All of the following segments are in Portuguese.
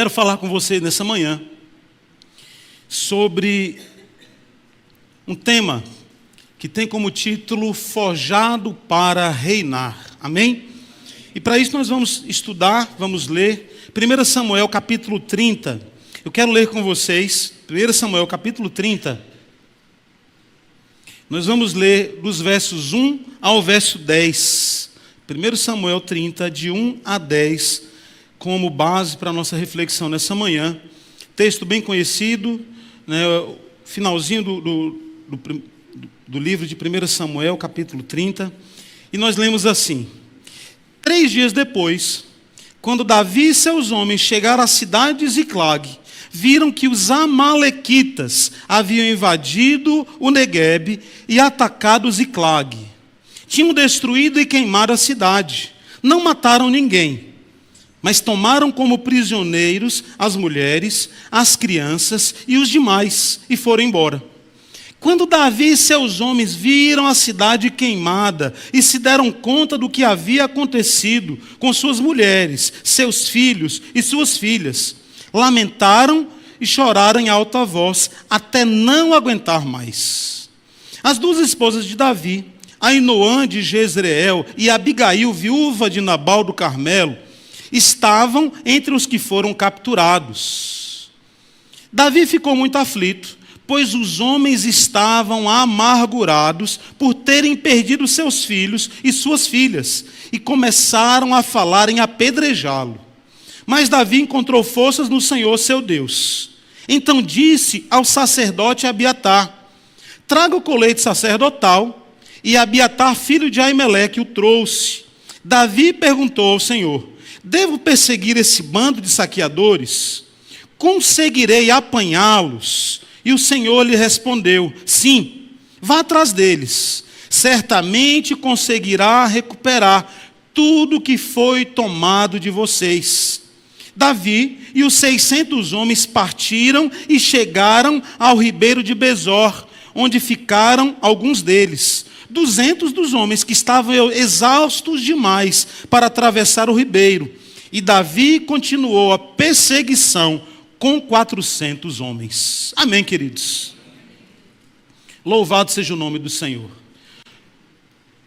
Quero falar com você nessa manhã sobre um tema que tem como título Forjado para Reinar. Amém? E para isso nós vamos estudar, vamos ler 1 Samuel capítulo 30. Eu quero ler com vocês 1 Samuel capítulo 30. Nós vamos ler dos versos 1 ao verso 10. 1 Samuel 30, de 1 a 10, como base para a nossa reflexão nessa manhã. Texto bem conhecido, né, finalzinho do livro de 1 Samuel, capítulo 30. E nós lemos assim: 3 dias depois, quando Davi e seus homens chegaram à cidade de Ziclag, viram que os amalequitas haviam invadido o Neguebe e atacado Ziclag. Tinham destruído e queimado a cidade. Não mataram ninguém, mas tomaram como prisioneiros as mulheres, as crianças e os demais, e foram embora. Quando Davi e seus homens viram a cidade queimada e se deram conta do que havia acontecido com suas mulheres, seus filhos e suas filhas, lamentaram e choraram em alta voz, até não aguentar mais. As 2 esposas de Davi, Ainoã de Jezreel e Abigail, viúva de Nabal do Carmelo, estavam entre os que foram capturados. Davi ficou muito aflito, pois os homens estavam amargurados por terem perdido seus filhos e suas filhas, e começaram a falar em apedrejá-lo. Mas Davi encontrou forças no Senhor seu Deus. Então disse ao sacerdote Abiatar: traga o colete sacerdotal. E Abiatar, filho de Aimeleque, o trouxe. Davi perguntou ao Senhor: devo perseguir esse bando de saqueadores? Conseguirei apanhá-los? E o Senhor lhe respondeu: sim, vá atrás deles. Certamente conseguirá recuperar tudo que foi tomado de vocês. Davi e os 600 homens partiram e chegaram ao ribeiro de Besor, onde ficaram alguns deles. 200 dos homens que estavam exaustos demais para atravessar o ribeiro. E Davi continuou a perseguição com 400 homens. Amém, queridos? Louvado seja o nome do Senhor.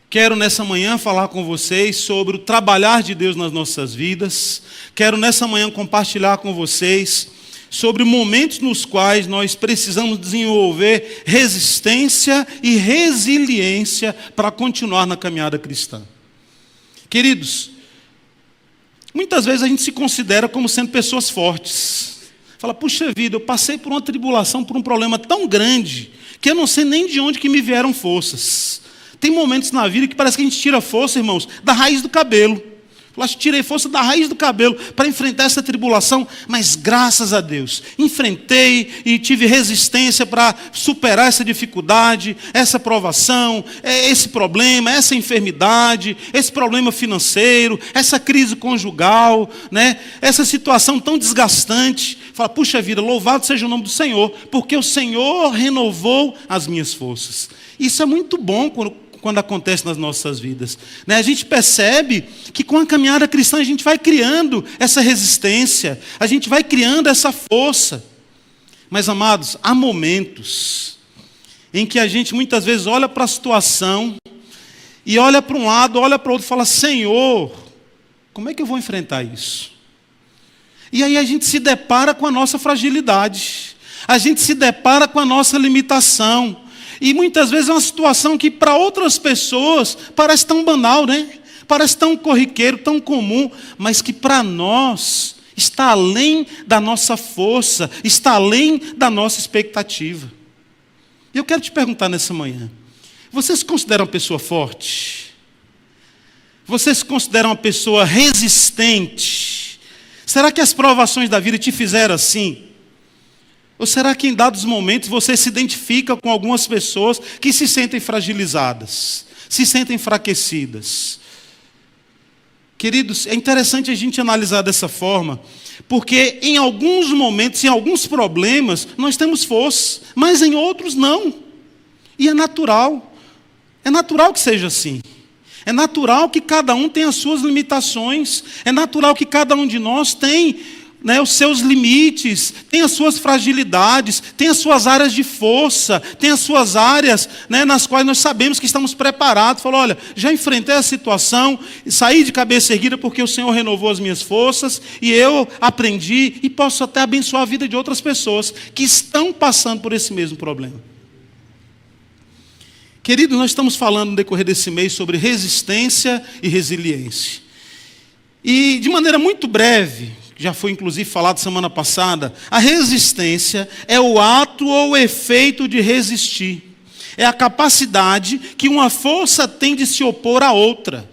Quero nessa manhã falar com vocês sobre o trabalhar de Deus nas nossas vidas. Quero nessa manhã compartilhar com vocês sobre momentos nos quais nós precisamos desenvolver resistência e resiliência para continuar na caminhada cristã. Queridos, muitas vezes a gente se considera como sendo pessoas fortes. Fala, puxa vida, eu passei por uma tribulação, por um problema tão grande, que eu não sei nem de onde que me vieram forças. Tem momentos na vida que parece que a gente tira força, irmãos, da raiz do cabelo. Eu tirei força da raiz do cabelo para enfrentar essa tribulação, mas graças a Deus, enfrentei e tive resistência para superar essa dificuldade, essa provação, esse problema, essa enfermidade, esse problema financeiro, essa crise conjugal, né? Essa situação tão desgastante. Fala, puxa vida, louvado seja o nome do Senhor, porque o Senhor renovou as minhas forças. Isso é muito bom quando acontece nas nossas vidas, né? A gente percebe que com a caminhada cristã a gente vai criando essa resistência, a gente vai criando essa força. Mas, amados, há momentos em que a gente muitas vezes olha para a situação e olha para um lado, olha para o outro e fala: Senhor, como é que eu vou enfrentar isso? E aí a gente se depara com a nossa fragilidade, a gente se depara com a nossa limitação. E muitas vezes é uma situação que para outras pessoas parece tão banal, né? Parece tão corriqueiro, tão comum, mas que para nós está além da nossa força, está além da nossa expectativa. E eu quero te perguntar nessa manhã: você se considera uma pessoa forte? Você se considera uma pessoa resistente? Será que as provações da vida te fizeram assim? Ou será que em dados momentos você se identifica com algumas pessoas que se sentem fragilizadas, se sentem enfraquecidas? Queridos, é interessante a gente analisar dessa forma, porque em alguns momentos, em alguns problemas, nós temos força, mas em outros não. E é natural que seja assim. É natural que cada um tenha as suas limitações, é natural que cada um de nós tem né, os seus limites, tem as suas fragilidades, tem as suas áreas de força, tem as suas áreas, né, nas quais nós sabemos que estamos preparados. Falou, olha, já enfrentei a situação, saí de cabeça erguida porque o Senhor renovou as minhas forças e eu aprendi e posso até abençoar a vida de outras pessoas que estão passando por esse mesmo problema. Queridos, nós estamos falando no decorrer desse mês sobre resistência e resiliência. E de maneira muito breve, já foi inclusive falado semana passada, a resistência é o ato ou o efeito de resistir. É a capacidade que uma força tem de se opor à outra.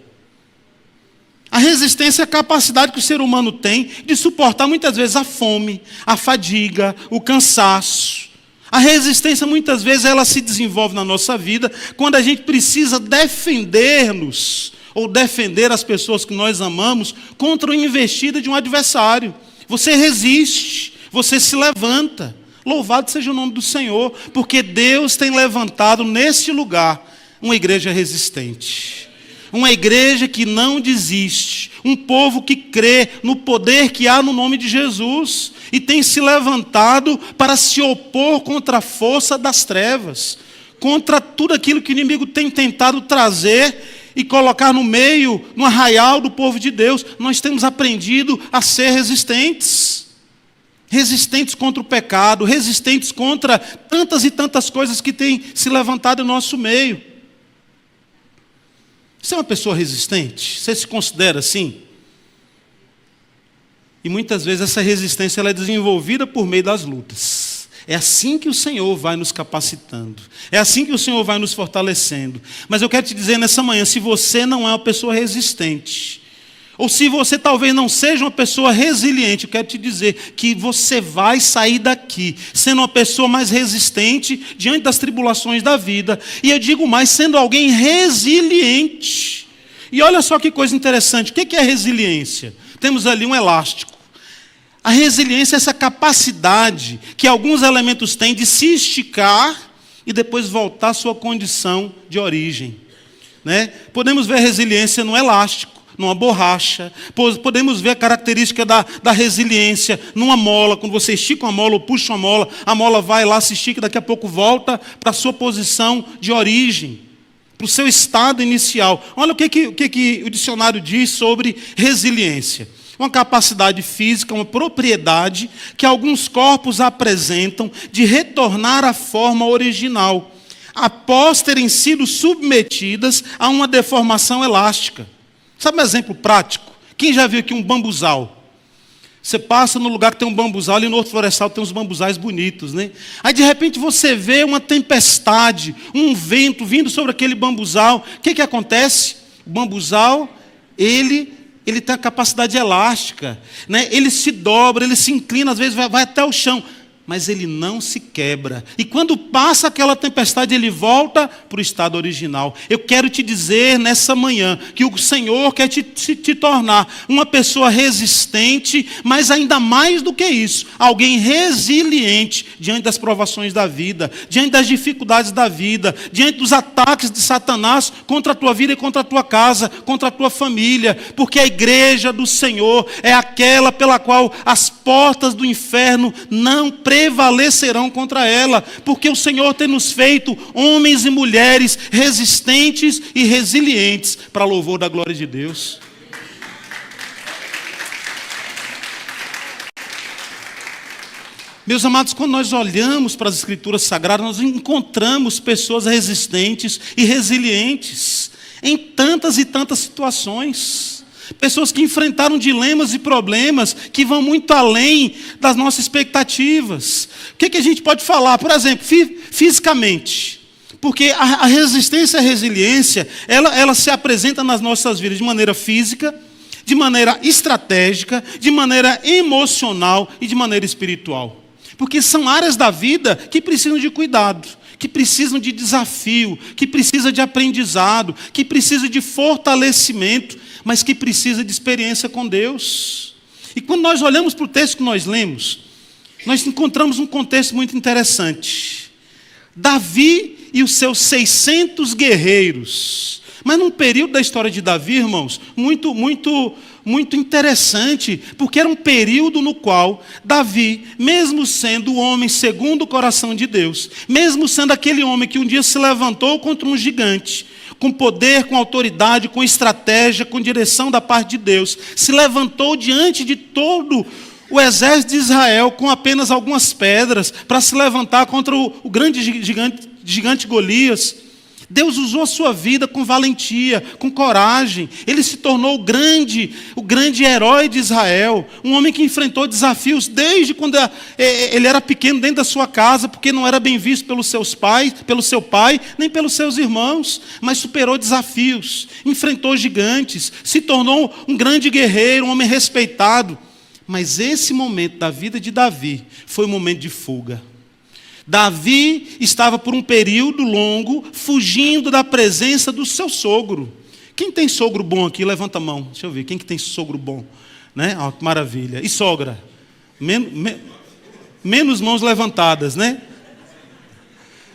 A resistência é a capacidade que o ser humano tem de suportar muitas vezes a fome, a fadiga, o cansaço. A resistência muitas vezes ela se desenvolve na nossa vida quando a gente precisa defender-nos ou defender as pessoas que nós amamos contra a investida de um adversário. Você resiste, você se levanta. Louvado seja o nome do Senhor, porque Deus tem levantado neste lugar uma igreja resistente. Uma igreja que não desiste, um povo que crê no poder que há no nome de Jesus e tem se levantado para se opor contra a força das trevas, contra tudo aquilo que o inimigo tem tentado trazer e colocar no meio, no arraial do povo de Deus. Nós temos aprendido a ser resistentes. Resistentes contra o pecado, resistentes contra tantas e tantas coisas que têm se levantado no nosso meio. Você é uma pessoa resistente? Você se considera assim? E muitas vezes essa resistência ela é desenvolvida por meio das lutas. É assim que o Senhor vai nos capacitando. É assim que o Senhor vai nos fortalecendo. Mas eu quero te dizer nessa manhã, se você não é uma pessoa resistente, ou se você talvez não seja uma pessoa resiliente, eu quero te dizer que você vai sair daqui sendo uma pessoa mais resistente diante das tribulações da vida. E eu digo mais, sendo alguém resiliente. E olha só que coisa interessante. O que é resiliência? Temos ali um elástico. A resiliência é essa capacidade que alguns elementos têm de se esticar e depois voltar à sua condição de origem. Né? Podemos ver a resiliência no elástico, numa borracha. Podemos ver a característica da resiliência numa mola. Quando você estica uma mola ou puxa uma mola, a mola vai lá, se estica e daqui a pouco volta para a sua posição de origem, para o seu estado inicial. Olha o que o dicionário diz sobre resiliência. Uma capacidade física, uma propriedade que alguns corpos apresentam de retornar à forma original, após terem sido submetidas a uma deformação elástica. Sabe um exemplo prático? Quem já viu aqui um bambuzal? Você passa no lugar que tem um bambuzal, ali no outro florestal tem uns bambuzais bonitos, né? Aí de repente você vê uma tempestade, um vento vindo sobre aquele bambuzal. O que acontece? O bambuzal, ele tem a capacidade elástica, né? Ele se dobra, ele se inclina, às vezes vai até o chão, mas ele não se quebra. E quando passa aquela tempestade, ele volta para o estado original. Eu quero te dizer nessa manhã que o Senhor quer te tornar uma pessoa resistente, mas ainda mais do que isso, alguém resiliente diante das provações da vida, diante das dificuldades da vida, diante dos ataques de Satanás contra a tua vida e contra a tua casa, contra a tua família, porque a igreja do Senhor é aquela pela qual as portas do inferno não prevalecerão contra ela, porque o Senhor tem nos feito homens e mulheres resistentes e resilientes para louvor da glória de Deus. Meus amados, quando nós olhamos para as Escrituras Sagradas, nós encontramos pessoas resistentes e resilientes em tantas e tantas situações. Pessoas que enfrentaram dilemas e problemas que vão muito além das nossas expectativas. O que a gente pode falar? Por exemplo, fisicamente. Porque a resistência e a resiliência, ela se apresenta nas nossas vidas de maneira física, de maneira estratégica, de maneira emocional e de maneira espiritual. Porque são áreas da vida que precisam de cuidado, que precisam de desafio, que precisam de aprendizado, que precisam de fortalecimento, mas que precisa de experiência com Deus. E quando nós olhamos para o texto que nós lemos, nós encontramos um contexto muito interessante. Davi e os seus 600 guerreiros Mas num período da história de Davi, irmãos, muito interessante, porque era um período no qual Davi, mesmo sendo o homem segundo o coração de Deus, mesmo sendo aquele homem que um dia se levantou contra um gigante, com poder, com autoridade, com estratégia, com direção da parte de Deus, se levantou diante de todo o exército de Israel com apenas algumas pedras para se levantar contra o grande gigante Golias. Deus usou a sua vida com valentia, com coragem. Ele se tornou o grande herói de Israel. Um homem que enfrentou desafios desde quando ele era pequeno dentro da sua casa, porque não era bem visto pelos seus pais, pelo seu pai, nem pelos seus irmãos. Mas superou desafios, enfrentou gigantes, se tornou um grande guerreiro, um homem respeitado. Mas esse momento da vida de Davi foi um momento de fuga. Davi estava por um período longo fugindo da presença do seu sogro. Quem tem sogro bom aqui? Levanta a mão. Deixa eu ver. Quem que tem sogro bom? Né? Oh, que maravilha. E sogra? Menos mãos levantadas, né?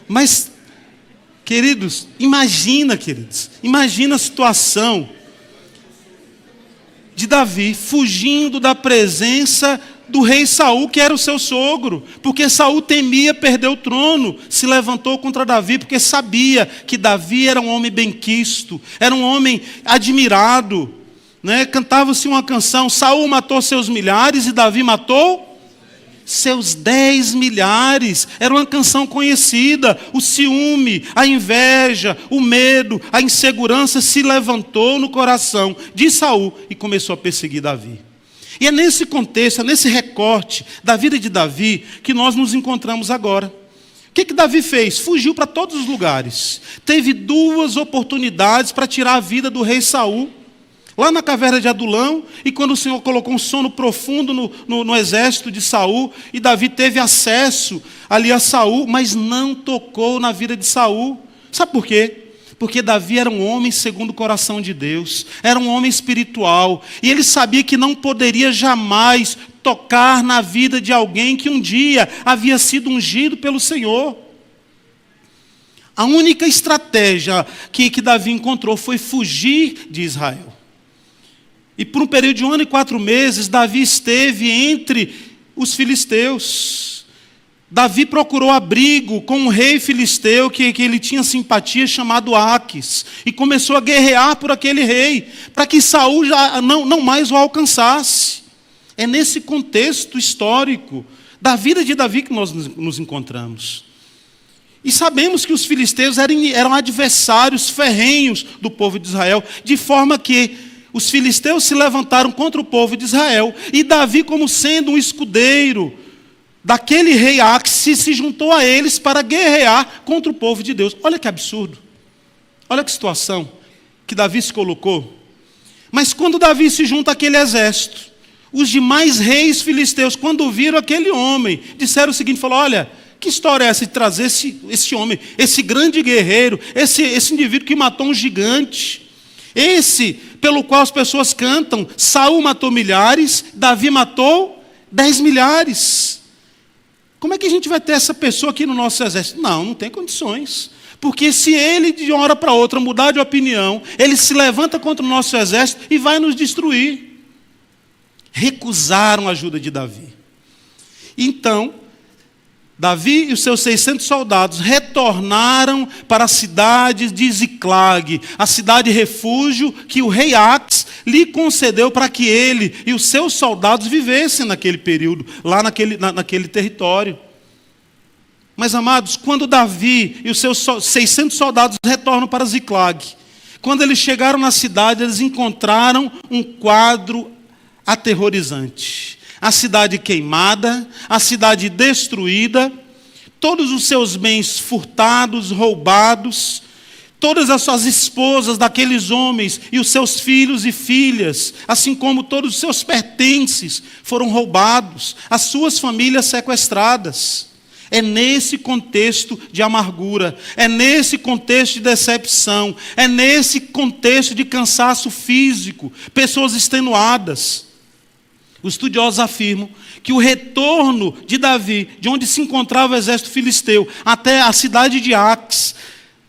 Mas, queridos, imagina a situação de Davi fugindo da presença do rei Saul, que era o seu sogro, porque Saul temia perder o trono, se levantou contra Davi, porque sabia que Davi era um homem benquisto, era um homem admirado, né? Cantava-se uma canção: Saul matou seus milhares e Davi matou seus 10 milhares. Era uma canção conhecida. O ciúme, a inveja, o medo, a insegurança se levantou no coração de Saul e começou a perseguir Davi. E é nesse contexto, é nesse recorte da vida de Davi que nós nos encontramos agora. O que Davi fez? Fugiu para todos os lugares. Teve 2 oportunidades para tirar a vida do rei Saul. Lá na caverna de Adulão, e quando o Senhor colocou um sono profundo no exército de Saul, e Davi teve acesso ali a Saul, mas não tocou na vida de Saul. Sabe por quê? Porque Davi era um homem segundo o coração de Deus, era um homem espiritual, e ele sabia que não poderia jamais tocar na vida de alguém que um dia havia sido ungido pelo Senhor. A única estratégia que Davi encontrou foi fugir de Israel. E por um período de 1 ano e 4 meses, Davi esteve entre os filisteus. Davi procurou abrigo com um rei filisteu que ele tinha simpatia, chamado Aques, e começou a guerrear por aquele rei, para que Saul já não mais o alcançasse. É nesse contexto histórico da vida de Davi que nós nos encontramos. E sabemos que os filisteus eram adversários ferrenhos do povo de Israel, de forma que os filisteus se levantaram contra o povo de Israel, e Davi, como sendo um escudeiro daquele rei Aques, se juntou a eles para guerrear contra o povo de Deus. Olha que absurdo. Olha que situação que Davi se colocou. Mas quando Davi se junta àquele exército, os demais reis filisteus, quando viram aquele homem, disseram o seguinte, falaram: olha, que história é essa de trazer esse homem, esse grande guerreiro, esse indivíduo que matou um gigante, esse pelo qual as pessoas cantam, Saul matou milhares, Davi matou 10 milhares. Como é que a gente vai ter essa pessoa aqui no nosso exército? Não tem condições. Porque se ele de uma hora para outra mudar de opinião, ele se levanta contra o nosso exército e vai nos destruir. Recusaram a ajuda de Davi. Então, Davi e os seus 600 soldados retornaram para a cidade de Ziclag, a cidade refúgio que o rei Aques lhe concedeu para que ele e os seus soldados vivessem naquele período, lá naquele território. Mas, amados, quando Davi e os seus 600 soldados retornam para Ziclag, quando eles chegaram na cidade, eles encontraram um quadro aterrorizante. A cidade queimada, a cidade destruída, todos os seus bens furtados, roubados, todas as suas esposas daqueles homens e os seus filhos e filhas, assim como todos os seus pertences foram roubados, as suas famílias sequestradas. É nesse contexto de amargura, é nesse contexto de decepção, é nesse contexto de cansaço físico, pessoas extenuadas. Os estudiosos afirmam que o retorno de Davi, de onde se encontrava o exército filisteu, até a cidade de Aques,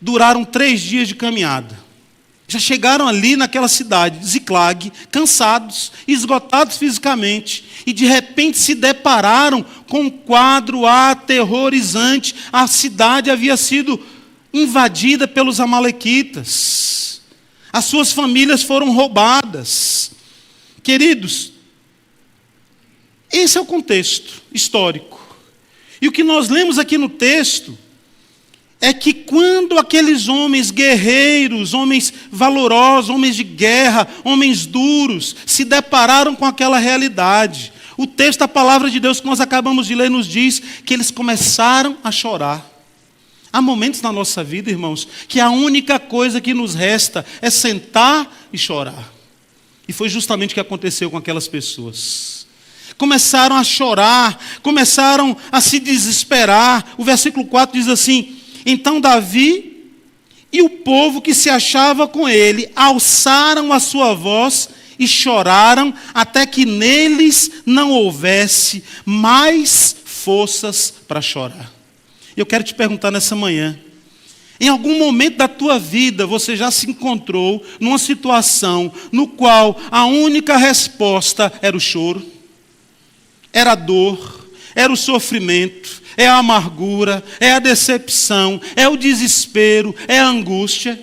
duraram 3 dias de caminhada. Já chegaram ali naquela cidade de Ziclag, cansados, esgotados fisicamente, e de repente se depararam com um quadro aterrorizante. A cidade havia sido invadida pelos amalequitas. As suas famílias foram roubadas. Queridos, esse é o contexto histórico. E o que nós lemos aqui no texto é que quando aqueles homens guerreiros, homens valorosos, homens de guerra, homens duros, se depararam com aquela realidade, o texto da palavra de Deus que nós acabamos de ler nos diz que eles começaram a chorar. Há momentos na nossa vida, irmãos, que a única coisa que nos resta é sentar e chorar. E foi justamente o que aconteceu com aquelas pessoas. Começaram a chorar, começaram a se desesperar. O versículo 4 diz assim: então Davi e o povo que se achava com ele alçaram a sua voz e choraram até que neles não houvesse mais forças para chorar. Eu quero te perguntar nessa manhã, em algum momento da tua vida você já se encontrou numa situação no qual a única resposta era o choro, era a dor, era o sofrimento, é a amargura, é a decepção, é o desespero, é a angústia?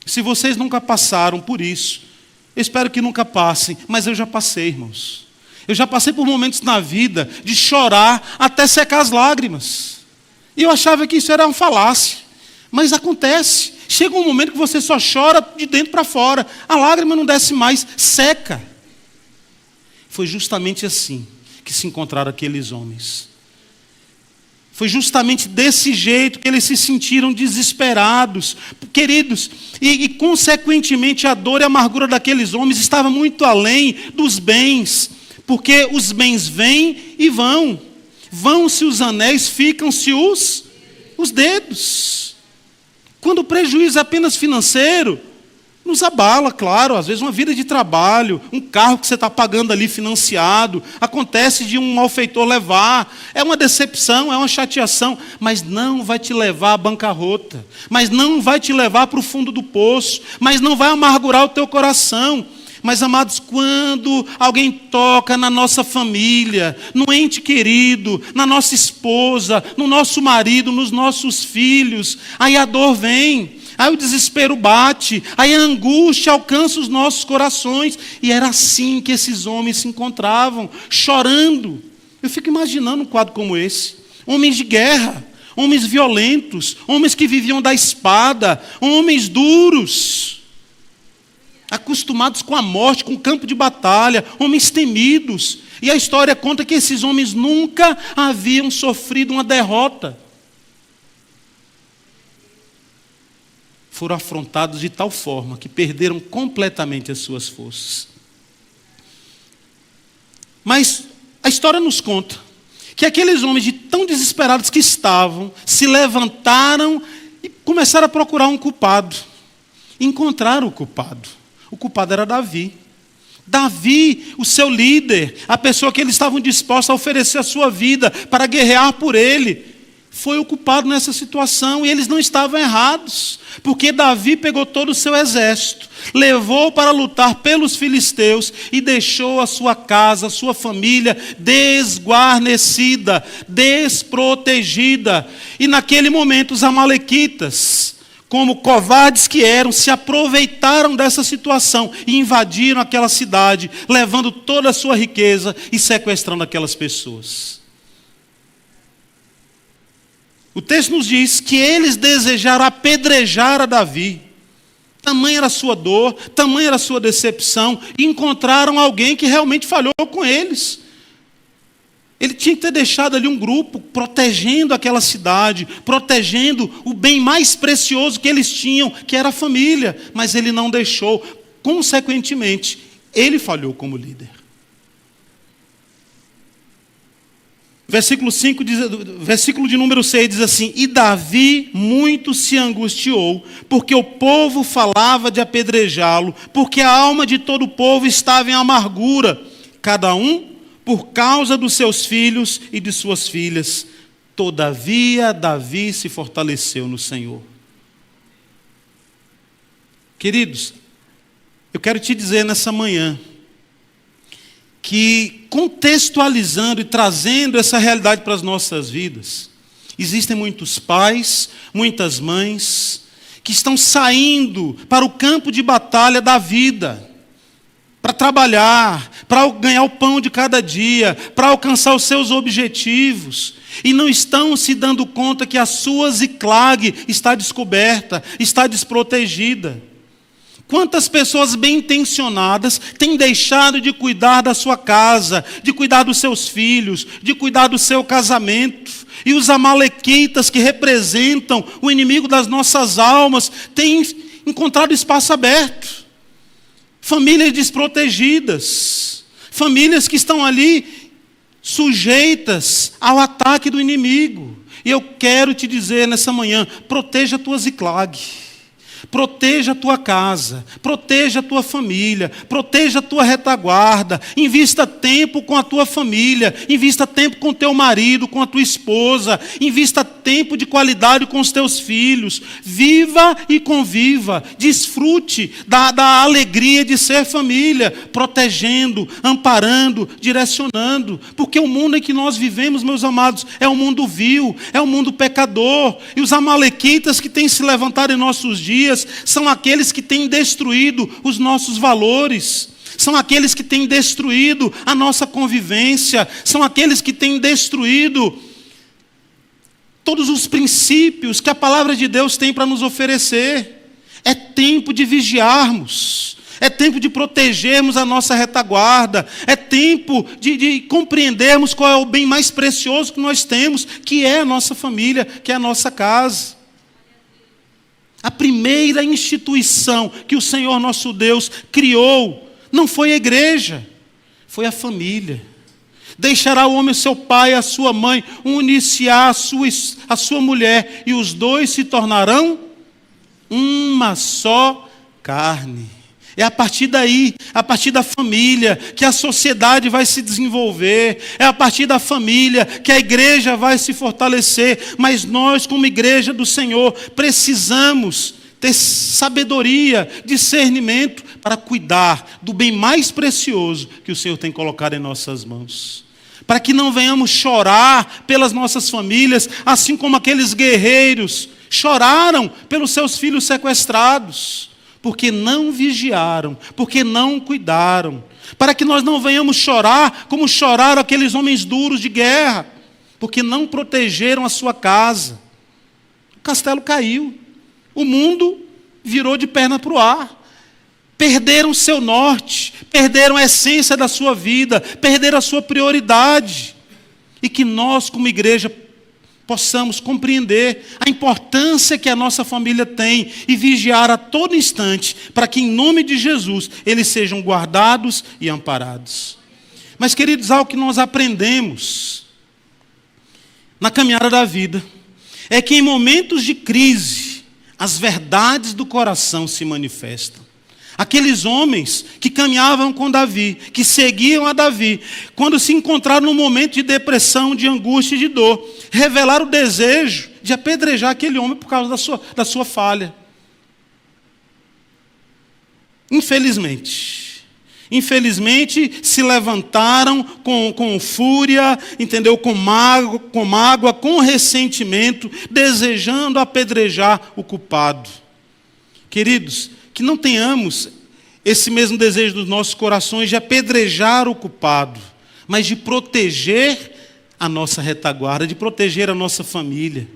Se vocês nunca passaram por isso, eu espero que nunca passem, mas eu já passei, irmãos. Eu já passei por momentos na vida de chorar até secar as lágrimas. E eu achava que isso era uma falácia, mas acontece. Chega um momento que você só chora de dentro para fora, a lágrima não desce mais, seca. Foi justamente assim que se encontraram aqueles homens. Foi justamente desse jeito que eles se sentiram desesperados. Queridos, e consequentemente a dor e a amargura daqueles homens estava muito além dos bens, porque os bens vêm e vão. Vão-se os anéis, ficam-se os dedos. Quando o prejuízo é apenas financeiro, nos abala, claro, às vezes uma vida de trabalho, um carro que você está pagando ali financiado, acontece de um malfeitor levar, é uma decepção, é uma chateação, mas não vai te levar à bancarrota, mas não vai te levar para o fundo do poço, mas não vai amargurar o teu coração. Mas, amados, quando alguém toca na nossa família, no ente querido, na nossa esposa, no nosso marido, nos nossos filhos, aí a dor vem. Aí o desespero bate, aí a angústia alcança os nossos corações. E era assim que esses homens se encontravam, chorando. Eu fico imaginando um quadro como esse. Homens de guerra, homens violentos, homens que viviam da espada, homens duros, acostumados com a morte, com o campo de batalha, homens temidos. E a história conta que esses homens nunca haviam sofrido uma derrota. Foram afrontados de tal forma que perderam completamente as suas forças. Mas a história nos conta que aqueles homens, de tão desesperados que estavam, se levantaram e começaram a procurar um culpado. Encontraram o culpado. O culpado era Davi. Davi, o seu líder, a pessoa que eles estavam dispostos a oferecer a sua vida para guerrear por ele, foi o culpado nessa situação, e eles não estavam errados, porque Davi pegou todo o seu exército, levou para lutar pelos filisteus e deixou a sua casa, a sua família desguarnecida, desprotegida. E naquele momento os amalequitas, como covardes que eram, se aproveitaram dessa situação e invadiram aquela cidade, levando toda a sua riqueza e sequestrando aquelas pessoas. O texto nos diz que eles desejaram apedrejar a Davi. Tamanha era a sua dor, tamanha era a sua decepção, e encontraram alguém que realmente falhou com eles. Ele tinha que ter deixado ali um grupo protegendo aquela cidade, protegendo o bem mais precioso que eles tinham, que era a família, mas ele não deixou. Consequentemente, ele falhou como líder. Versículo 5 diz, versículo de número 6 diz assim: e Davi muito se angustiou, porque o povo falava de apedrejá-lo, porque a alma de todo o povo estava em amargura, cada um por causa dos seus filhos e de suas filhas. Todavia Davi se fortaleceu no Senhor. Queridos, eu quero te dizer nessa manhã que, contextualizando e trazendo essa realidade para as nossas vidas, existem muitos pais, muitas mães, que estão saindo para o campo de batalha da vida, para trabalhar, para ganhar o pão de cada dia, para alcançar os seus objetivos, e não estão se dando conta que a sua Ziclag está descoberta, está desprotegida. Quantas pessoas bem intencionadas têm deixado de cuidar da sua casa, de cuidar dos seus filhos, de cuidar do seu casamento, e os amalequitas, que representam o inimigo das nossas almas, têm encontrado espaço aberto. Famílias desprotegidas, famílias que estão ali sujeitas ao ataque do inimigo. E eu quero te dizer nessa manhã, proteja a tua Ziclag, proteja a tua casa, proteja a tua família, proteja a tua retaguarda, invista tempo com a tua família, invista tempo com o teu marido, com a tua esposa, invista tempo de qualidade com os teus filhos, viva e conviva, desfrute da alegria de ser família, protegendo, amparando, direcionando, porque o mundo em que nós vivemos, meus amados, é um mundo vil, é um mundo pecador, e os amalequitas que têm se levantado em nossos dias são aqueles que têm destruído os nossos valores, são aqueles que têm destruído a nossa convivência, são aqueles que têm destruído todos os princípios que a palavra de Deus tem para nos oferecer. É tempo de vigiarmos, é tempo de protegermos a nossa retaguarda, é tempo de compreendermos qual é o bem mais precioso que nós temos, que é a nossa família, que é a nossa casa. A primeira instituição que o Senhor nosso Deus criou não foi a igreja, foi a família. Deixará o homem o seu pai e a sua mãe, unir-se a sua mulher, e os dois se tornarão uma só carne. É a partir daí, a partir da família, que a sociedade vai se desenvolver. É a partir da família que a igreja vai se fortalecer. Mas nós, como igreja do Senhor, precisamos ter sabedoria, discernimento para cuidar do bem mais precioso que o Senhor tem colocado em nossas mãos. Para que não venhamos chorar pelas nossas famílias, assim como aqueles guerreiros choraram pelos seus filhos sequestrados, porque não vigiaram, porque não cuidaram, para que nós não venhamos chorar como choraram aqueles homens duros de guerra, porque não protegeram a sua casa. O castelo caiu, o mundo virou de perna para o ar, perderam seu norte, perderam a essência da sua vida, perderam a sua prioridade, e que nós como igreja possamos compreender a importância que a nossa família tem e vigiar a todo instante para que, em nome de Jesus, eles sejam guardados e amparados. Mas, queridos, algo que nós aprendemos na caminhada da vida é que, em momentos de crise, as verdades do coração se manifestam. Aqueles homens que caminhavam com Davi, que seguiam a Davi, quando se encontraram num momento de depressão, de angústia e de dor, revelaram o desejo de apedrejar aquele homem por causa da sua falha. Infelizmente, se levantaram com fúria, entendeu? Com mágoa, com ressentimento, desejando apedrejar o culpado. Queridos, que não tenhamos esse mesmo desejo dos nossos corações de apedrejar o culpado, mas de proteger a nossa retaguarda, de proteger a nossa família.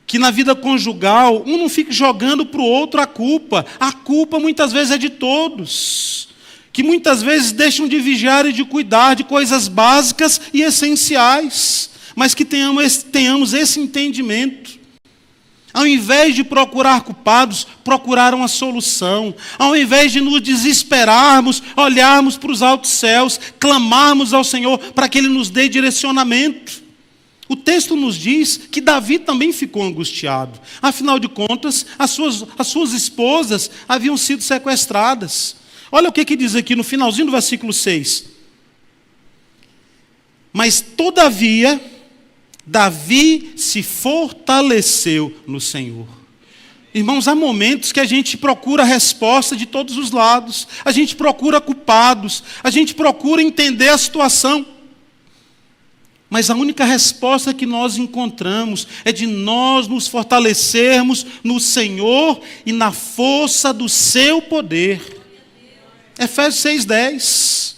Que na vida conjugal, um não fique jogando para o outro a culpa muitas vezes é de todos, que muitas vezes deixam de vigiar e de cuidar de coisas básicas e essenciais, mas que tenhamos esse entendimento. Ao invés de procurar culpados, procuraram a solução. Ao invés de nos desesperarmos, olharmos para os altos céus, clamarmos ao Senhor para que Ele nos dê direcionamento. O texto nos diz que Davi também ficou angustiado. Afinal de contas, as suas esposas haviam sido sequestradas. Olha o que diz aqui no finalzinho do versículo 6. Mas, todavia, Davi se fortaleceu no Senhor. Irmãos, há momentos que a gente procura a resposta de todos os lados, a gente procura culpados, a gente procura entender a situação. Mas a única resposta que nós encontramos é de nós nos fortalecermos no Senhor e na força do seu poder. Efésios 6:10.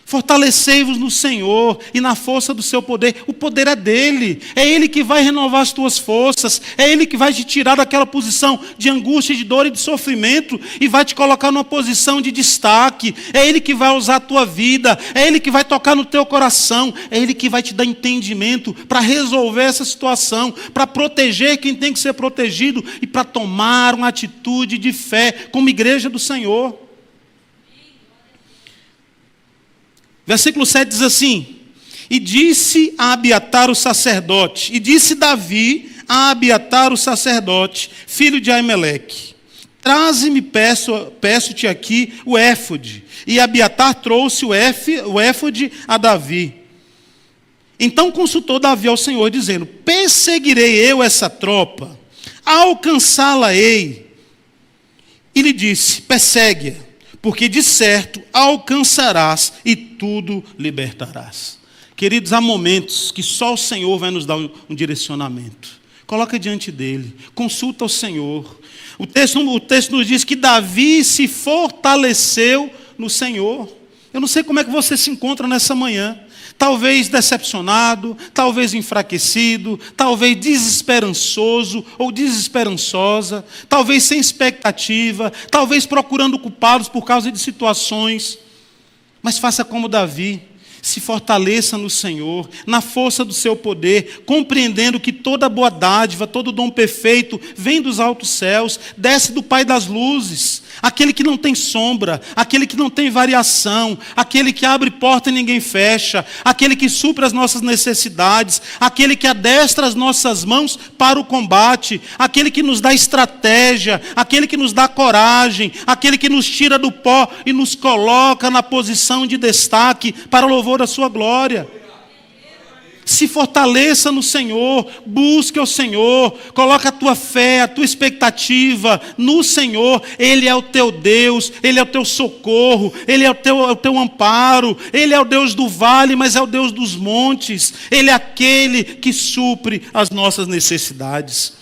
Fortalecei-vos no Senhor e na força do seu poder. O poder é dele. É ele que vai renovar as tuas forças. É ele que vai te tirar daquela posição de angústia, de dor e de sofrimento e vai te colocar numa posição de destaque. É ele que vai usar a tua vida. É ele que vai tocar no teu coração. É ele que vai te dar entendimento para resolver essa situação, para proteger quem tem que ser protegido e para tomar uma atitude de fé como igreja do Senhor. Versículo 7 diz assim: e disse a Abiatar o sacerdote, e disse Davi a Abiatar o sacerdote, filho de Aimeleque: traze-me, peço-te aqui o éfode. E Abiatar trouxe o éfode a Davi. Então consultou Davi ao Senhor, dizendo: perseguirei eu essa tropa, alcançá-la-ei. E lhe disse: persegue-a, porque de certo alcançarás e tudo libertarás. Queridos, há momentos que só o Senhor vai nos dar um direcionamento. Coloca diante dele, consulta o Senhor. O texto nos diz que Davi se fortaleceu no Senhor. Eu não sei como é que você se encontra nessa manhã. Talvez decepcionado, talvez enfraquecido, talvez desesperançoso ou desesperançosa, talvez sem expectativa, talvez procurando culpados por causa de situações. Mas faça como Davi, se fortaleça no Senhor, na força do seu poder, compreendendo que toda boa dádiva, todo dom perfeito vem dos altos céus, desce do Pai das luzes, aquele que não tem sombra, aquele que não tem variação, aquele que abre porta e ninguém fecha, aquele que supre as nossas necessidades, aquele que adestra as nossas mãos para o combate, aquele que nos dá estratégia, aquele que nos dá coragem, aquele que nos tira do pó e nos coloca na posição de destaque para o louvor da sua glória. Se fortaleça no Senhor, busque o Senhor, coloca a tua fé, a tua expectativa no Senhor. Ele é o teu Deus, Ele é o teu socorro, Ele é o teu amparo, Ele é o Deus do vale, mas é o Deus dos montes. Ele é aquele que supre as nossas necessidades.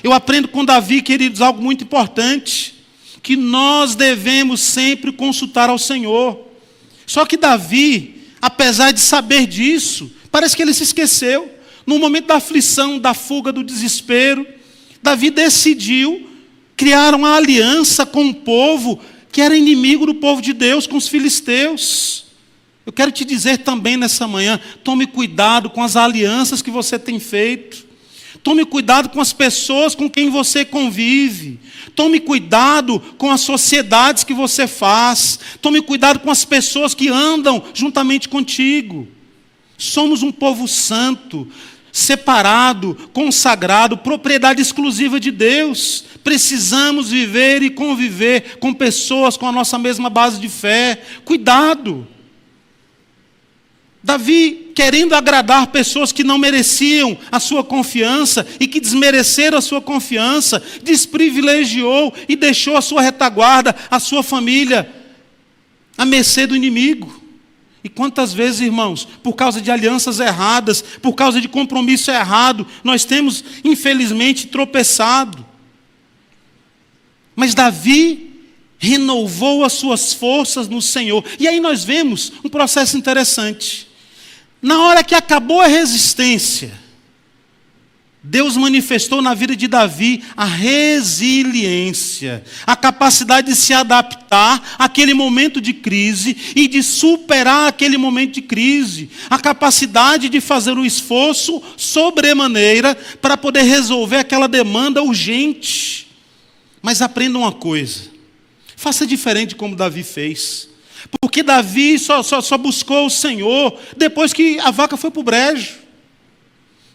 Eu aprendo com Davi, queridos, algo muito importante, que nós devemos sempre consultar ao Senhor. Só que Davi, apesar de saber disso, parece que ele se esqueceu. No momento da aflição, da fuga, do desespero, Davi decidiu criar uma aliança com um povo que era inimigo do povo de Deus, com os filisteus. Eu quero te dizer também nessa manhã, tome cuidado com as alianças que você tem feito. Tome cuidado com as pessoas com quem você convive. Tome cuidado com as sociedades que você faz. Tome cuidado com as pessoas que andam juntamente contigo. Somos um povo santo, separado, consagrado, propriedade exclusiva de Deus. Precisamos viver e conviver com pessoas com a nossa mesma base de fé. Cuidado. Davi, querendo agradar pessoas que não mereciam a sua confiança e que desmereceram a sua confiança, desprivilegiou e deixou a sua retaguarda, a sua família, à mercê do inimigo. E quantas vezes, irmãos, por causa de alianças erradas, por causa de compromisso errado, nós temos, infelizmente, tropeçado. Mas Davi renovou as suas forças no Senhor. E aí nós vemos um processo interessante. Na hora que acabou a resistência, Deus manifestou na vida de Davi a resiliência, a capacidade de se adaptar àquele momento de crise e de superar aquele momento de crise, a capacidade de fazer um esforço sobremaneira para poder resolver aquela demanda urgente. Mas aprenda uma coisa, faça diferente como Davi fez. Porque Davi só buscou o Senhor depois que a vaca foi para o brejo.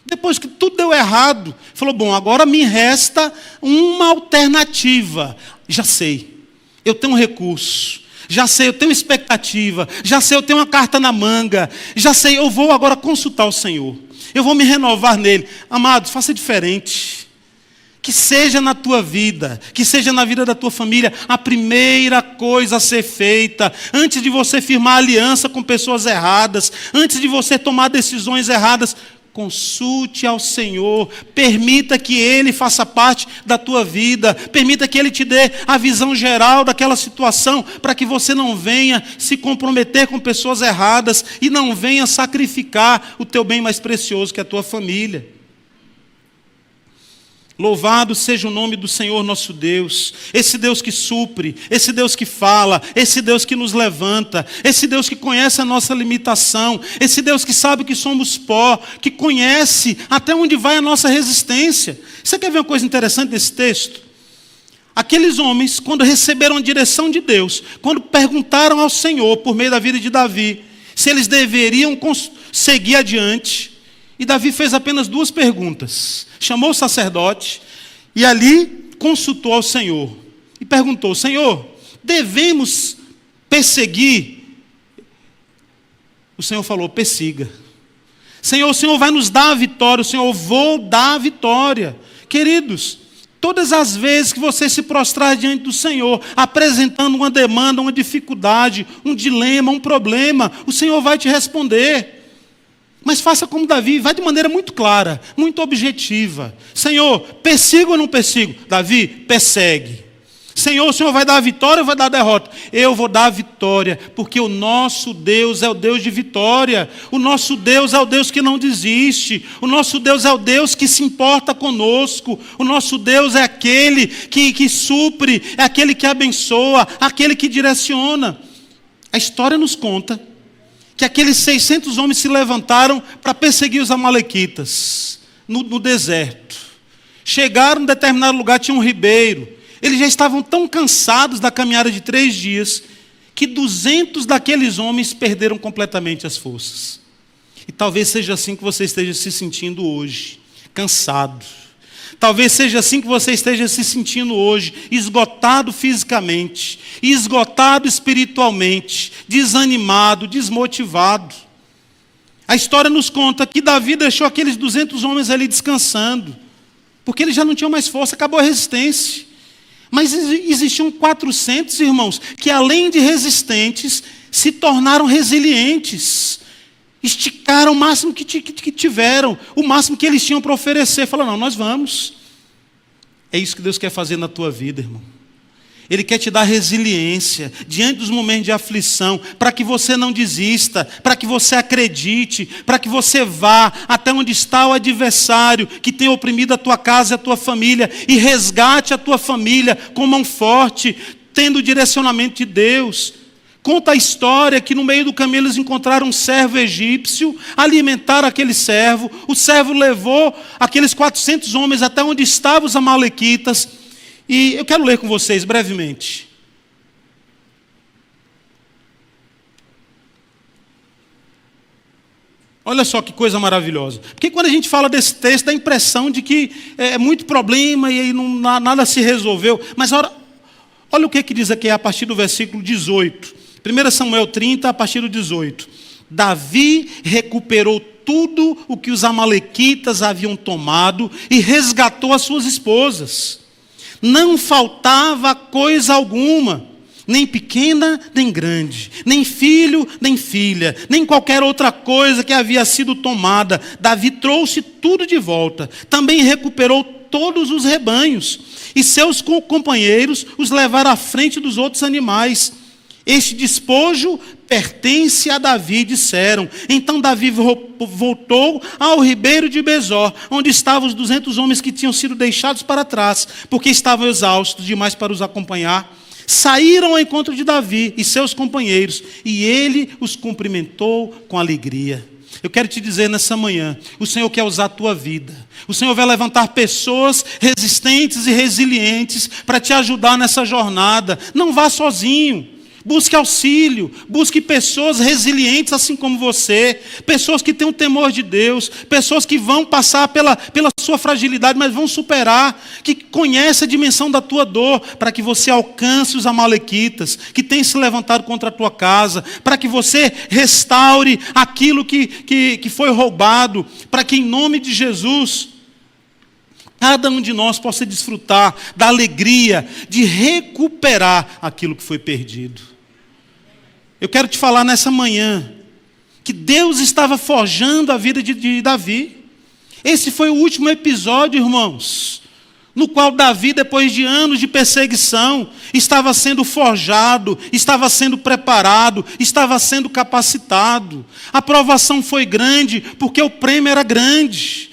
Depois que tudo deu errado. Falou, bom, agora me resta uma alternativa. Já sei, eu tenho um recurso. Já sei, eu tenho expectativa. Já sei, eu tenho uma carta na manga. Já sei, eu vou agora consultar o Senhor. Eu vou me renovar nele. Amados, faça diferente. Que seja na tua vida, que seja na vida da tua família, a primeira coisa a ser feita, antes de você firmar aliança com pessoas erradas, antes de você tomar decisões erradas, consulte ao Senhor, permita que Ele faça parte da tua vida, permita que Ele te dê a visão geral daquela situação, para que você não venha se comprometer com pessoas erradas e não venha sacrificar o teu bem mais precioso, que é a tua família. Louvado seja o nome do Senhor nosso Deus, esse Deus que supre, esse Deus que fala, esse Deus que nos levanta, esse Deus que conhece a nossa limitação, esse Deus que sabe que somos pó, que conhece até onde vai a nossa resistência. Você quer ver uma coisa interessante nesse texto? Aqueles homens, quando receberam a direção de Deus, quando perguntaram ao Senhor, por meio da vida de Davi, se eles deveriam seguir adiante, e Davi fez apenas 2 perguntas. Chamou o sacerdote e ali consultou ao Senhor. E perguntou: Senhor, devemos perseguir? O Senhor falou: persiga. Senhor, o Senhor vai nos dar a vitória. O Senhor, eu vou dar a vitória. Queridos, todas as vezes que você se prostrar diante do Senhor, apresentando uma demanda, uma dificuldade, um dilema, um problema, o Senhor vai te responder. Mas faça como Davi, vai de maneira muito clara, muito objetiva. Senhor, persigo ou não persigo? Davi, persegue. Senhor, o Senhor vai dar a vitória ou vai dar a derrota? Eu vou dar a vitória, porque o nosso Deus é o Deus de vitória. O nosso Deus é o Deus que não desiste. O nosso Deus é o Deus que se importa conosco. O nosso Deus é aquele que supre, é aquele que abençoa, aquele que direciona. A história nos conta que aqueles 600 homens se levantaram para perseguir os amalequitas no deserto. Chegaram em determinado lugar, tinha um ribeiro. Eles já estavam tão cansados da caminhada de 3 dias, que 200 daqueles homens perderam completamente as forças. E talvez seja assim que você esteja se sentindo hoje, cansado. Talvez seja assim que você esteja se sentindo hoje, esgotado fisicamente, esgotado espiritualmente, desanimado, desmotivado. A história nos conta que Davi deixou aqueles 200 homens ali descansando, porque eles já não tinham mais força, acabou a resistência. Mas existiam 400 irmãos, que além de resistentes, se tornaram resilientes. Esticaram o máximo que tiveram, o máximo que eles tinham para oferecer. Falaram: não, nós vamos. É isso que Deus quer fazer na tua vida, irmão. Ele quer te dar resiliência diante dos momentos de aflição, para que você não desista, para que você acredite, para que você vá até onde está o adversário que tem oprimido a tua casa e a tua família, e resgate a tua família com mão forte, tendo o direcionamento de Deus. Conta a história que no meio do caminho eles encontraram um servo egípcio, alimentaram aquele servo, o servo levou aqueles 400 homens até onde estavam os amalequitas, e eu quero ler com vocês brevemente. Olha só que coisa maravilhosa. Porque quando a gente fala desse texto, dá a impressão de que é muito problema e aí nada se resolveu. Mas olha o que diz aqui a partir do versículo 18. 1 Samuel 30, a partir do 18. Davi recuperou tudo o que os amalequitas haviam tomado e resgatou as suas esposas. Não faltava coisa alguma, nem pequena, nem grande, nem filho, nem filha, nem qualquer outra coisa que havia sido tomada. Davi trouxe tudo de volta. Também recuperou todos os rebanhos, e seus companheiros os levaram à frente dos outros animais. Este despojo pertence a Davi, disseram. Então Davi voltou ao ribeiro de Besor, onde estavam os 200 homens que tinham sido deixados para trás, porque estavam exaustos demais para os acompanhar. Saíram ao encontro de Davi e seus companheiros, e ele os cumprimentou com alegria. Eu quero te dizer nessa manhã, o Senhor quer usar a tua vida. O Senhor vai levantar pessoas resistentes e resilientes para te ajudar nessa jornada. Não vá sozinho. Busque auxílio, busque pessoas resilientes assim como você, pessoas que têm o temor de Deus, pessoas que vão passar pela sua fragilidade, mas vão superar, que conhecem a dimensão da tua dor, para que você alcance os amalequitas, que têm se levantado contra a tua casa, para que você restaure aquilo que foi roubado, para que em nome de Jesus cada um de nós possa desfrutar da alegria de recuperar aquilo que foi perdido. Eu quero te falar nessa manhã que Deus estava forjando a vida de Davi. Esse foi o último episódio, irmãos, no qual Davi, depois de anos de perseguição, estava sendo forjado, estava sendo preparado, estava sendo capacitado. A provação foi grande porque o prêmio era grande.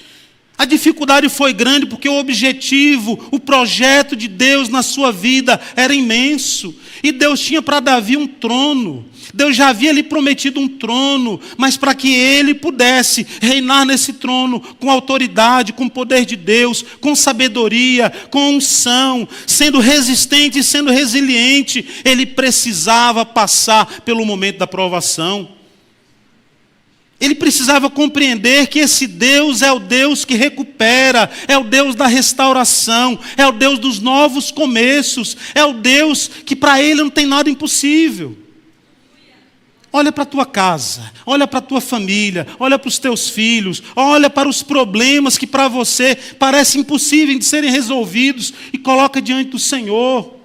A dificuldade foi grande porque o objetivo, o projeto de Deus na sua vida era imenso. E Deus tinha para Davi um trono. Deus já havia lhe prometido um trono, mas para que ele pudesse reinar nesse trono com autoridade, com poder de Deus, com sabedoria, com unção, sendo resistente e sendo resiliente, ele precisava passar pelo momento da provação. Ele precisava compreender que esse Deus é o Deus que recupera, é o Deus da restauração, é o Deus dos novos começos, é o Deus que para Ele não tem nada impossível. Olha para a tua casa, olha para a tua família, olha para os teus filhos, olha para os problemas que para você parecem impossíveis de serem resolvidos e coloca diante do Senhor.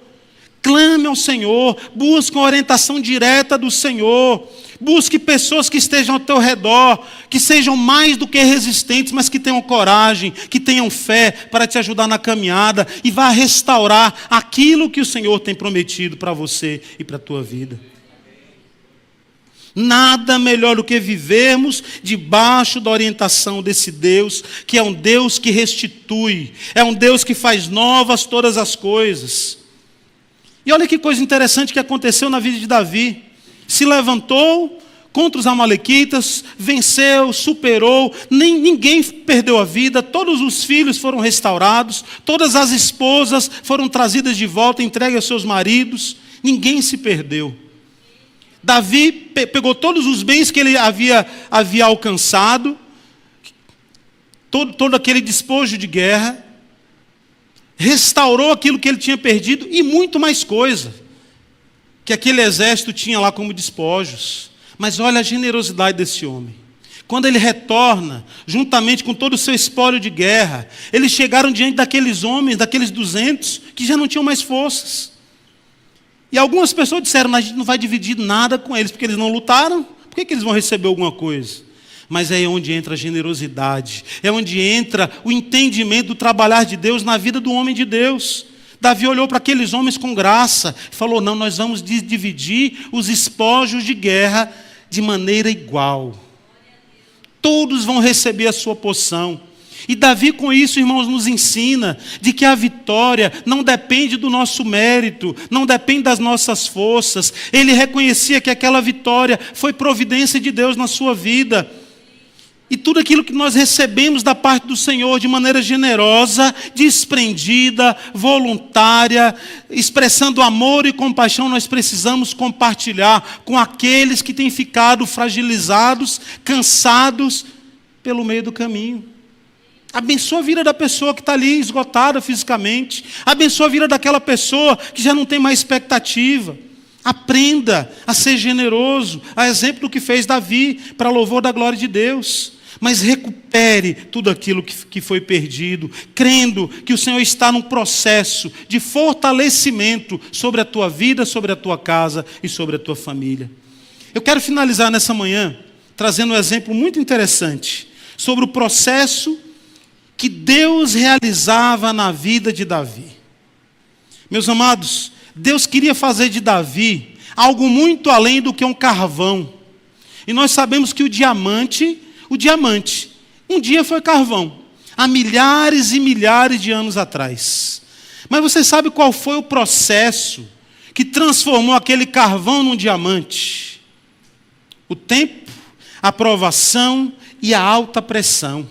Clame ao Senhor, busque uma orientação direta do Senhor. Busque pessoas que estejam ao teu redor, que sejam mais do que resistentes, mas que tenham coragem, que tenham fé para te ajudar na caminhada e vá restaurar aquilo que o Senhor tem prometido para você e para a tua vida. Nada melhor do que vivermos debaixo da orientação desse Deus, que é um Deus que restitui, é um Deus que faz novas todas as coisas. E olha que coisa interessante que aconteceu na vida de Davi. Se levantou contra os amalequitas, venceu, superou, ninguém perdeu a vida, todos os filhos foram restaurados, todas as esposas foram trazidas de volta, entregues aos seus maridos, ninguém se perdeu. Davi pegou todos os bens que ele havia alcançado, todo aquele despojo de guerra, restaurou aquilo que ele tinha perdido e muito mais coisa que aquele exército tinha lá como despojos. Mas olha a generosidade desse homem. Quando ele retorna, juntamente com todo o seu espólio de guerra, eles chegaram diante daqueles homens, daqueles 200, que já não tinham mais forças. E algumas pessoas disseram, a gente não vai dividir nada com eles, porque eles não lutaram, por que eles vão receber alguma coisa? Mas é onde entra a generosidade, é onde entra o entendimento do trabalhar de Deus na vida do homem de Deus. Davi olhou para aqueles homens com graça e falou, não, nós vamos dividir os espojos de guerra de maneira igual. Todos vão receber a sua porção. E Davi com isso, irmãos, nos ensina de que a vitória não depende do nosso mérito, não depende das nossas forças. Ele reconhecia que aquela vitória foi providência de Deus na sua vida. E tudo aquilo que nós recebemos da parte do Senhor de maneira generosa, desprendida, voluntária, expressando amor e compaixão, nós precisamos compartilhar com aqueles que têm ficado fragilizados, cansados pelo meio do caminho. Abençoa a vida da pessoa que está ali esgotada fisicamente. Abençoa a vida daquela pessoa que já não tem mais expectativa. Aprenda a ser generoso, a exemplo do que fez Davi, para louvor da glória de Deus. Mas recupere tudo aquilo que foi perdido, crendo que o Senhor está num processo de fortalecimento sobre a tua vida, sobre a tua casa e sobre a tua família. Eu quero finalizar nessa manhã trazendo um exemplo muito interessante sobre o processo que Deus realizava na vida de Davi. Meus amados, Deus queria fazer de Davi algo muito além do que um carvão. E nós sabemos que o diamante, um dia foi carvão, há milhares e milhares de anos atrás. Mas você sabe qual foi o processo que transformou aquele carvão num diamante? O tempo, a provação e a alta pressão.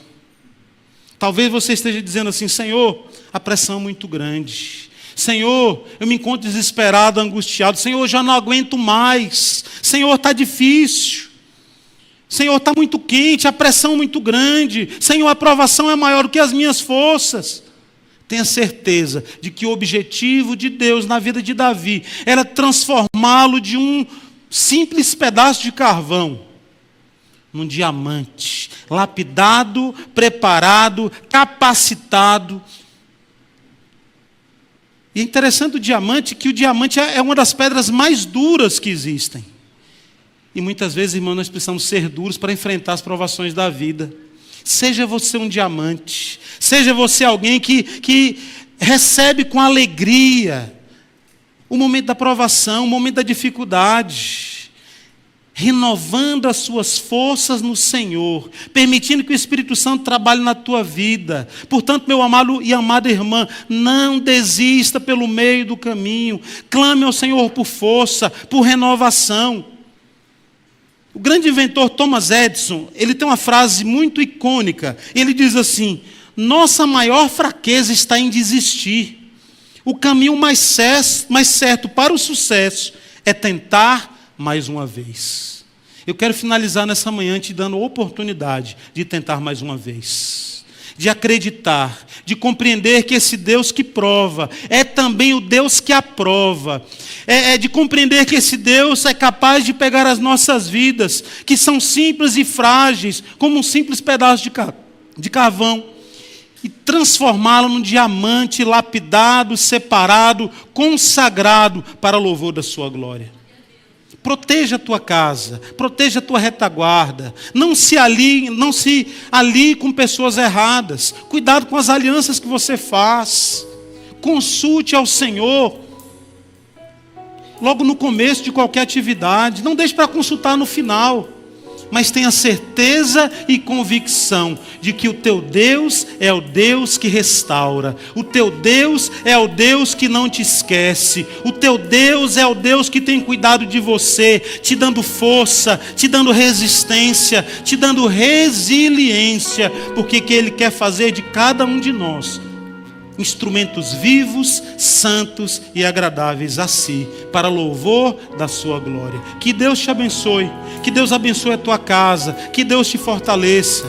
Talvez você esteja dizendo assim, Senhor, a pressão é muito grande. Senhor, eu me encontro desesperado, angustiado. Senhor, eu já não aguento mais. Senhor, está difícil. Senhor, está muito quente, a pressão é muito grande. Senhor, a provação é maior do que as minhas forças. Tenha certeza de que o objetivo de Deus na vida de Davi era transformá-lo de um simples pedaço de carvão num diamante, lapidado, preparado, capacitado E é interessante o diamante, que o diamante é uma das pedras mais duras que existem. E muitas vezes, irmão, nós precisamos ser duros para enfrentar as provações da vida. Seja você um diamante, seja você alguém que recebe com alegria o momento da provação, o momento da dificuldade, renovando as suas forças no Senhor, permitindo que o Espírito Santo trabalhe na tua vida. Portanto, meu amado e amada irmã, não desista pelo meio do caminho, clame ao Senhor por força, por renovação. O grande inventor Thomas Edison, ele tem uma frase muito icônica. Ele diz assim: nossa maior fraqueza está em desistir. O caminho mais certo para o sucesso é tentar mais uma vez. Eu quero finalizar nessa manhã te dando a oportunidade de tentar mais uma vez. De acreditar, de compreender que esse Deus que prova é também o Deus que aprova. De compreender que esse Deus é capaz de pegar as nossas vidas, que são simples e frágeis, como um simples pedaço de carvão, e transformá-lo num diamante lapidado, separado, consagrado para louvor da sua glória. Proteja a tua casa, proteja a tua retaguarda, não se alie com pessoas erradas, cuidado com as alianças que você faz, consulte ao Senhor, logo no começo de qualquer atividade, não deixe para consultar no final, mas tenha certeza e convicção de que o teu Deus é o Deus que restaura, o teu Deus é o Deus que não te esquece, o teu Deus é o Deus que tem cuidado de você, te dando força, te dando resistência, te dando resiliência, porque que Ele quer fazer de cada um de nós instrumentos vivos, santos e agradáveis a si, para louvor da sua glória. Que Deus te abençoe, que Deus abençoe a tua casa, que Deus te fortaleça.